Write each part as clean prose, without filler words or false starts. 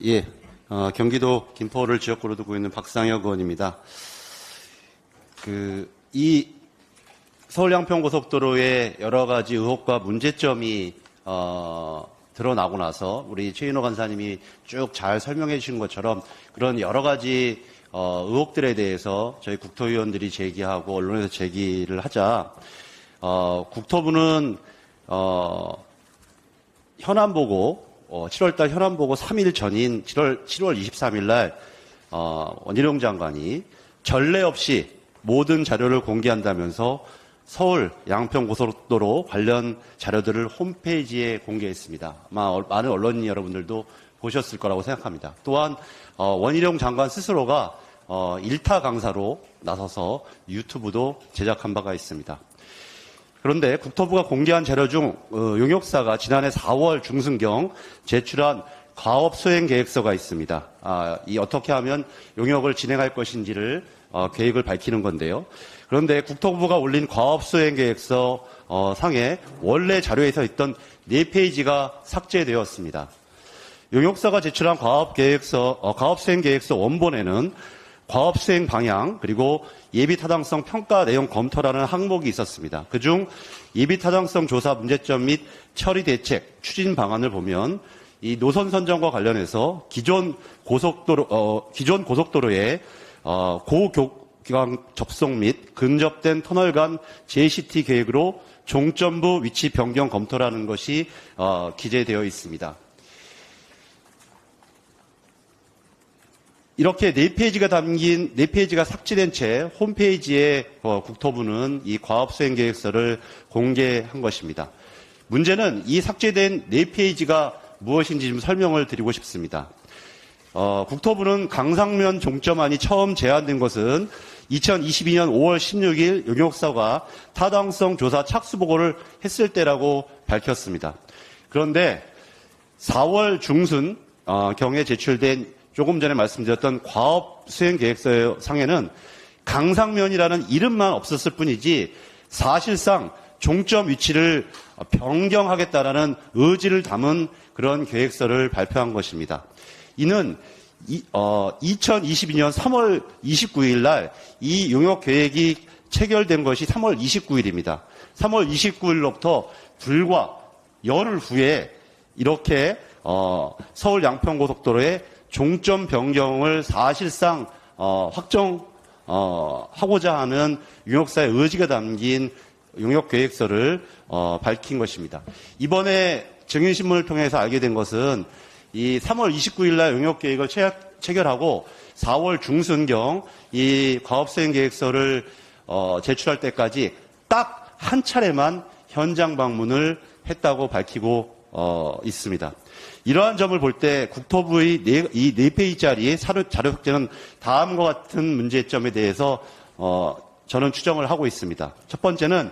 예, 경기도 김포를 지역구로 두고 있는 박상혁 의원입니다. 이 서울 양평고속도로의 여러 가지 의혹과 문제점이 드러나고 나서 우리 최인호 간사님이 쭉 잘 설명해 주신 것처럼 그런 여러 가지 의혹들에 대해서 저희 국토위원들이 제기하고 언론에서 제기를 하자 국토부는 현안 보고 7월달 현안 보고 3일 전인 7월 23일 날 원희룡 장관이 전례 없이 모든 자료를 공개한다면서 서울 양평고속도로 관련 자료들을 홈페이지에 공개했습니다. 아마 많은 언론인 여러분들도 보셨을 거라고 생각합니다. 또한 원희룡 장관 스스로가 일타 강사로 나서서 유튜브도 제작한 바가 있습니다. 그런데 국토부가 공개한 자료 중 용역사가 지난해 4월 중순경 제출한 과업 수행 계획서가 있습니다. 이 어떻게 하면 용역을 진행할 것인지를 계획을 밝히는 건데요. 그런데 국토부가 올린 과업 수행 계획서 상에 원래 자료에서 있던 4페이지가 삭제되었습니다. 용역사가 제출한 과업 수행 계획서 원본에는 과업 수행 방향 그리고 예비 타당성 평가 내용 검토라는 항목이 있었습니다. 그중 예비 타당성 조사 문제점 및 처리 대책 추진 방안을 보면 이 노선 선정과 관련해서 기존 고속도로의 고교량 접속 및 근접된 터널 간 JCT 계획으로 종점부 위치 변경 검토라는 것이 기재되어 있습니다. 이렇게 4페이지가 삭제된 채 홈페이지에 국토부는 이 과업 수행 계획서를 공개한 것입니다. 문제는 이 삭제된 4페이지가 무엇인지 좀 설명을 드리고 싶습니다. 국토부는 강상면 종점안이 처음 제안된 것은 2022년 5월 16일 용역사가 타당성 조사 착수 보고를 했을 때라고 밝혔습니다. 그런데 4월 중순 경에 제출된 조금 전에 말씀드렸던 과업 수행 계획서 상에는 강상면이라는 이름만 없었을 뿐이지 사실상 종점 위치를 변경하겠다라는 의지를 담은 그런 계획서를 발표한 것입니다. 이는 2022년 3월 29일 날 이 용역 계획이 체결된 것이 3월 29일입니다. 3월 29일로부터 불과 열흘 후에 이렇게 서울 양평고속도로의 종점 변경을 사실상 확정하고자 하는 용역사의 의지가 담긴 용역 계획서를 밝힌 것입니다. 이번에 증인신문을 통해서 알게 된 것은 이 3월 29일 날 용역 계획을 체결하고 4월 중순경 이 과업수행 계획서를 제출할 때까지 딱 한 차례만 현장 방문을 했다고 밝히고 있습니다. 이러한 점을 볼 때 국토부의 이 4페이지짜리 자료 삭제는 다음과 같은 문제점에 대해서 저는 추정을 하고 있습니다. 첫 번째는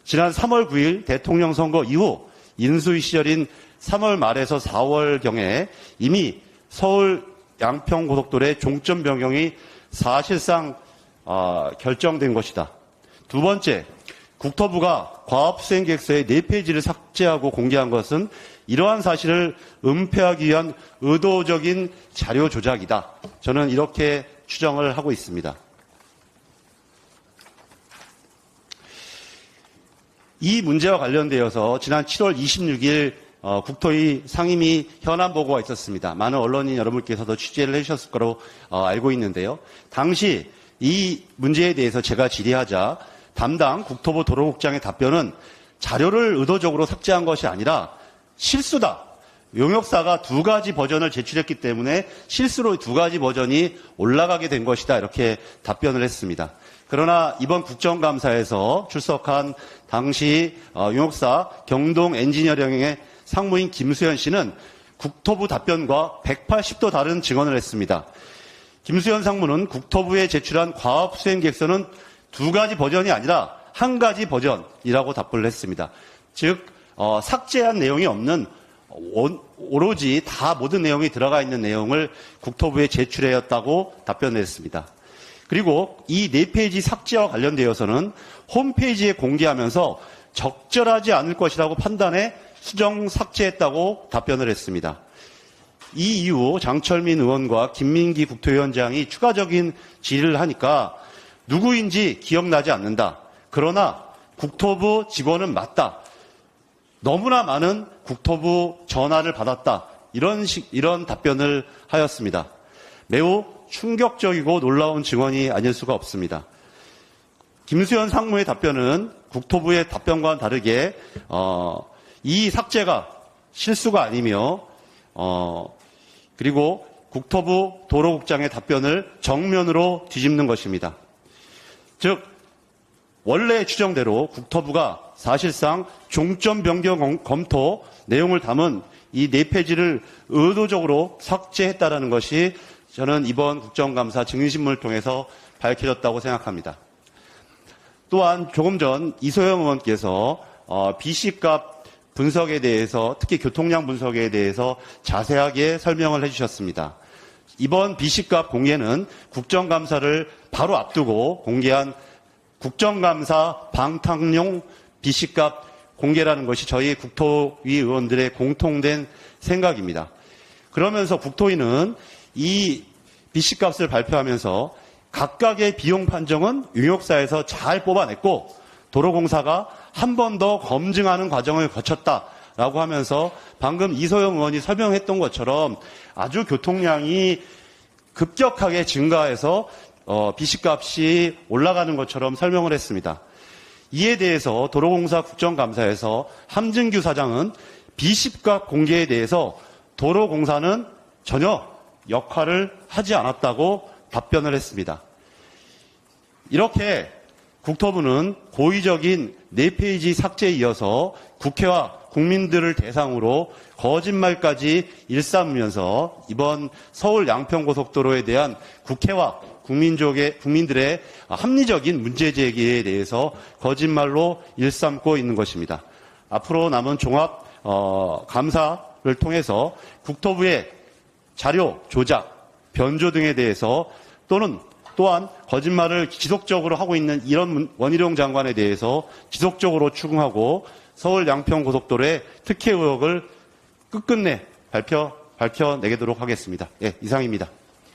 지난 3월 9일 대통령 선거 이후 인수위 시절인 3월 말에서 4월경에 이미 서울 양평고속도로의 종점 변경이 사실상 결정된 것이다. 두 번째, 국토부가 과업 수행 계획서의 4페이지를 삭제하고 공개한 것은 이러한 사실을 은폐하기 위한 의도적인 자료 조작이다. 저는 이렇게 추정을 하고 있습니다. 이 문제와 관련되어서 지난 7월 26일 국토위 상임위 현안 보고가 있었습니다. 많은 언론인 여러분께서도 취재를 해주셨을 거로 알고 있는데요. 당시 이 문제에 대해서 제가 질의하자 담당 국토부 도로국장의 답변은 자료를 의도적으로 삭제한 것이 아니라 실수다. 용역사가 2가지 버전을 제출했기 때문에 실수로 2가지 버전이 올라가게 된 것이다. 이렇게 답변을 했습니다. 그러나 이번 국정감사에서 출석한 당시 용역사 경동 엔지니어링의 상무인 김수현 씨는 국토부 답변과 180도 다른 증언을 했습니다. 김수현 상무는 국토부에 제출한 과업 수행 계획서는 2가지 버전이 아니라 1가지 버전이라고 답변을 했습니다. 즉 삭제한 내용이 없는 오로지 다 모든 내용이 들어가 있는 내용을 국토부에 제출하였다고 답변을 했습니다. 그리고 이 4페이지 삭제와 관련되어서는 홈페이지에 공개하면서 적절하지 않을 것이라고 판단해 수정 삭제했다고 답변을 했습니다. 이 이후 장철민 의원과 김민기 국토위원장이 추가적인 질의를 하니까 누구인지 기억나지 않는다. 그러나 국토부 직원은 맞다. 너무나 많은 국토부 전화를 받았다. 이런 답변을 하였습니다. 매우 충격적이고 놀라운 증언이 아닐 수가 없습니다. 김수현 상무의 답변은 국토부의 답변과는 다르게 이 삭제가 실수가 아니며 그리고 국토부 도로국장의 답변을 정면으로 뒤집는 것입니다. 즉 원래 추정대로 국토부가 사실상 종점 변경 검토 내용을 담은 이 4페이지를 의도적으로 삭제했다라는 것이 저는 이번 국정감사 증인신문을 통해서 밝혀졌다고 생각합니다. 또한 조금 전 이소영 의원께서 BC값 분석에 대해서 특히 교통량 분석에 대해서 자세하게 설명을 해주셨습니다. 이번 BC값 공개는 국정감사를 바로 앞두고 공개한 국정감사 방탕용 BC값 공개라는 것이 저희 국토위 의원들의 공통된 생각입니다. 그러면서 국토위는 이 BC값을 발표하면서 각각의 비용 판정은 용역사에서 잘 뽑아냈고 도로공사가 한 번 더 검증하는 과정을 거쳤다라고 하면서 방금 이소영 의원이 설명했던 것처럼 아주 교통량이 급격하게 증가해서 BC값이 올라가는 것처럼 설명을 했습니다. 이에 대해서 도로공사 국정감사에서 함진규 사장은 BC값 공개에 대해서 도로공사는 전혀 역할을 하지 않았다고 답변을 했습니다. 이렇게 국토부는 고의적인 4페이지 삭제에 이어서 국회와 국민들을 대상으로 거짓말까지 일삼으면서 이번 서울 양평고속도로에 대한 국회와 국민들의 합리적인 문제제기에 대해서 거짓말로 일삼고 있는 것입니다. 앞으로 남은 종합 감사를 통해서 국토부의 자료 조작, 변조 등에 대해서 또한 거짓말을 지속적으로 하고 있는 이런 원희룡 장관에 대해서 지속적으로 추궁하고 서울 양평고속도로의 특혜 의혹을 끝끝내 밝혀내도록 하겠습니다. 예, 이상입니다.